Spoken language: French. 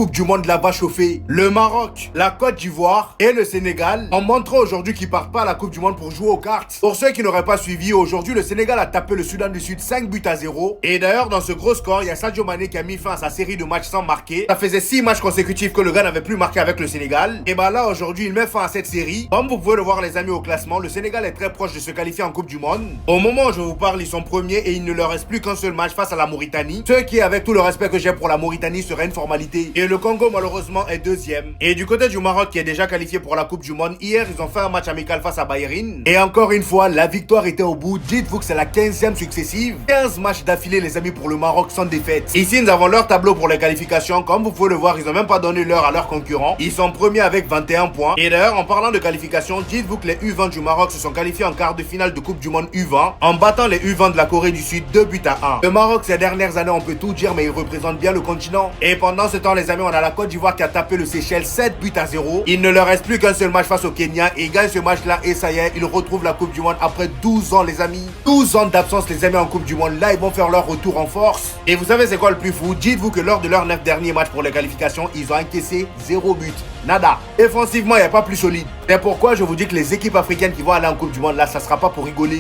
Coupe du Monde la va chauffer. Le Maroc, la Côte d'Ivoire et le Sénégal ont montré aujourd'hui qu'ils partent pas à la Coupe du Monde pour jouer aux cartes. Pour ceux qui n'auraient pas suivi, aujourd'hui le Sénégal a tapé le Soudan du Sud 5-0. Et d'ailleurs dans ce gros score, il y a Sadio Mané qui a mis fin à sa série de matchs sans marquer. Ça faisait 6 matchs consécutifs que le gars n'avait plus marqué avec le Sénégal. Et bah là aujourd'hui il met fin à cette série. Comme vous pouvez le voir les amis au classement, le Sénégal est très proche de se qualifier en Coupe du Monde. Au moment où je vous parle, ils sont premiers et il ne leur reste plus qu'un seul match face à la Mauritanie. Ce qui, avec tout le respect que j'ai pour la Mauritanie, serait une formalité. Et le Congo malheureusement est deuxième. Et du côté du Maroc qui est déjà qualifié pour la Coupe du Monde, hier ils ont fait un match amical face à Bahreïn. Et encore une fois, la victoire était au bout. Dites-vous que c'est la 15e successive. 15 matchs d'affilée les amis pour le Maroc sans défaite. Ici nous avons leur tableau pour les qualifications. Comme vous pouvez le voir, ils ont même pas donné l'heure à leurs concurrents. Ils sont premiers avec 21 points. Et d'ailleurs en parlant de qualification, dites-vous que les U20 du Maroc se sont qualifiés en quart de finale de Coupe du Monde U20 en battant les U20 de la Corée du Sud 2-1. Le Maroc ces dernières années on peut tout dire mais il représente bien le continent. Et pendant ce temps les amis, on a la Côte d'Ivoire qui a tapé le Seychelles 7-0. Il ne leur reste plus qu'un seul match face au Kenya. Ils gagnent ce match là et ça y est, ils retrouvent la Coupe du Monde après 12 ans les amis. 12 ans d'absence les amis en Coupe du Monde. Là ils vont faire leur retour en force. Et vous savez c'est quoi le plus fou? Dites-vous que lors de leurs 9 derniers matchs pour les qualifications, ils ont encaissé 0 but. Nada. Offensivement il n'y a pas plus solide. C'est pourquoi je vous dis que les équipes africaines qui vont aller en Coupe du Monde là, ça sera pas pour rigoler.